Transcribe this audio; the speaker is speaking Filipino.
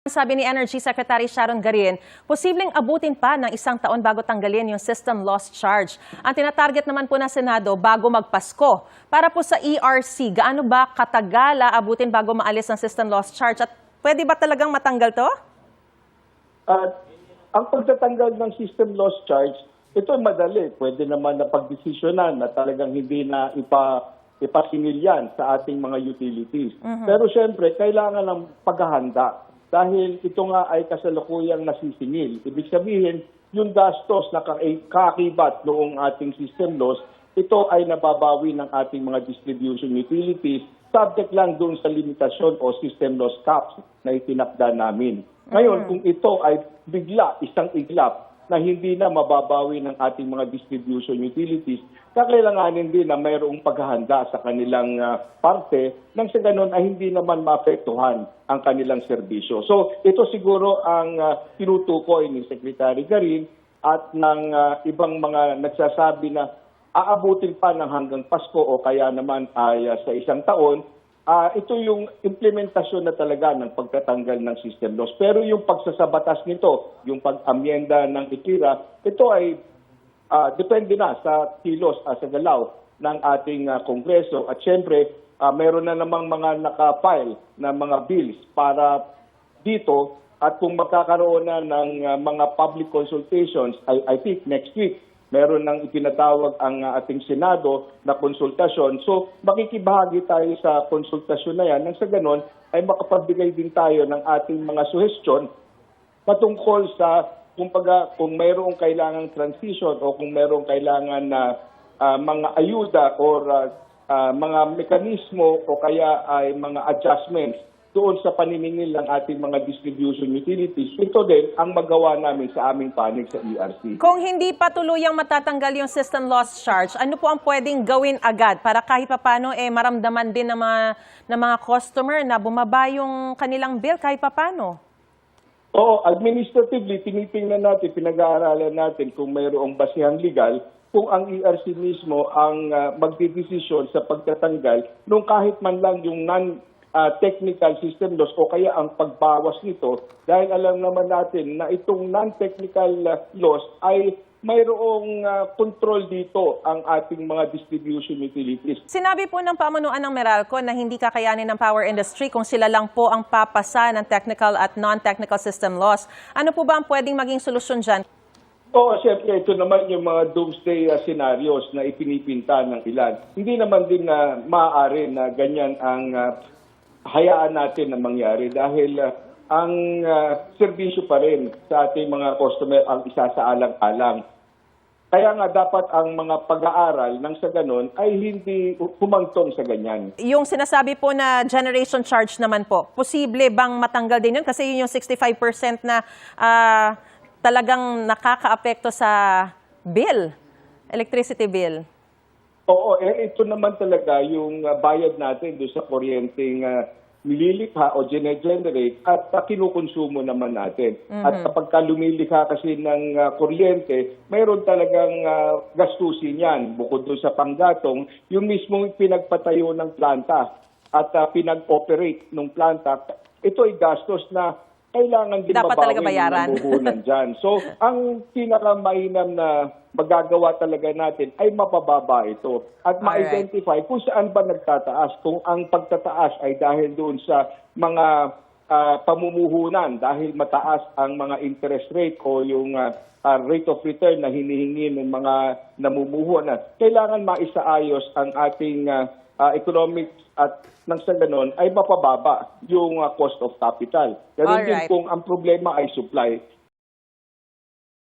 Sabi ni Energy Secretary Sharon Garin, posibleng abutin pa ng 1 taon bago tanggalin yung system loss charge. Ang tinatarget naman po ng Senado bago magpasko. Para po sa ERC, gaano ba katagal abutin bago maalis ang system loss charge? At pwede ba talagang matanggal to? Ang pagtatanggal ng system loss charge, ito madali. Pwede naman na pagdesisyonan na talagang hindi na ipasingil yan sa ating mga utilities. Pero siyempre, kailangan ng paghahanda. Dahil ito nga ay kasalukuyang nasisingil. Ibig sabihin, yung gastos na kakibat noong ating system loss, ito ay nababawi ng ating mga distribution utilities, subject lang doon sa limitasyon o system loss caps na itinakda namin. Ngayon, kung ito ay bigla, isang iglap, na hindi na mababawi ng ating mga distribution utilities, kakailanganin din na mayroong paghahanda sa kanilang parte nang sa ganun ay hindi naman maapektuhan ang kanilang serbisyo. So ito siguro ang tinutukoy ni Secretary Garin at ng ibang mga nagsasabi na aabutin pa ng hanggang Pasko o kaya naman ay sa 1 taon. Ito yung implementasyon na talaga ng pagtatanggal ng system loss. Pero yung pagsasabatas nito, yung pag-amyenda ng ITIRA, ito ay depende na sa kilos, sa galaw ng ating Kongreso. At syempre, meron na namang mga nakafile na mga bills para dito. At kung magkakaroon na ng mga public consultations, I think next week, meron nang ipinatawag ang ating Senado na konsultasyon. So makikibahagi tayo sa konsultasyon na yan. Nang sa ganon ay makapagbigay din tayo ng ating mga suhestyon patungkol sa kung mayroong kailangang transition o kung mayroong kailangan na mga ayuda or mga mekanismo o kaya ay mga adjustments doon sa paniningil ng ating mga distribution utilities. Ito din ang magawa namin sa aming panig sa ERC. Kung hindi pa tuluyang matatanggal yung system loss charge, ano po ang pwedeng gawin agad para kahit papano maramdaman din ng mga customer na bumaba yung kanilang bill kahit papano? Oo, administratively, tinitingnan natin, pinag-aaralan natin kung mayroong basihang legal kung ang ERC mismo ang magdidesisyon sa pagtatanggal nung kahit man lang yung technical system loss o kaya ang pagbawas nito dahil alam naman natin na itong non-technical loss ay mayroong control dito ang ating mga distribution utilities. Sinabi po ng pamunuan ng Meralco na hindi kakayanin ng power industry kung sila lang po ang papasa ng technical at non-technical system loss. Ano po ba ang pwedeng maging solusyon dyan? Oo, siyempre, ito naman yung mga doomsday scenarios na ipinipinta ng ilan. Hindi naman din maaari na ganyan ang hayaan natin na mangyari dahil ang serbisyo pa rin sa ating mga customer ang isasaalang-alang. Kaya nga dapat ang mga pag-aaral nang sa ganon ay hindi humangtong sa ganyan. Yung sinasabi po na generation charge naman po, posible bang matanggal din yun? Kasi yun yung 65% na talagang nakakaapekto sa bill, electricity bill. Oo, ito naman talaga yung bayad natin doon sa kuryenteng nililikha o generate at kinukonsumo naman natin. At kapag lumilikha kasi ng kuryente, mayroon talagang gastusin yan. Bukod doon sa panggatong, yung mismong pinagpatayo ng planta at pinag-operate ng planta, ito ay gastos na kailangan din dapat talaga mabawi bayaran. ng puhunan dyan. So, ang pinakamainam na magagawa talaga natin ay mapababa ito at ma-identify kung saan ba nagtataas. Kung ang pagtataas ay dahil doon sa mga pamumuhunan, dahil mataas ang mga interest rate o yung rate of return na hinihingi ng mga namumuhunan, kailangan maisaayos ang ating economic at nang sa ganon ay mapababa yung cost of capital. Ganun din kung ang problema ay supply.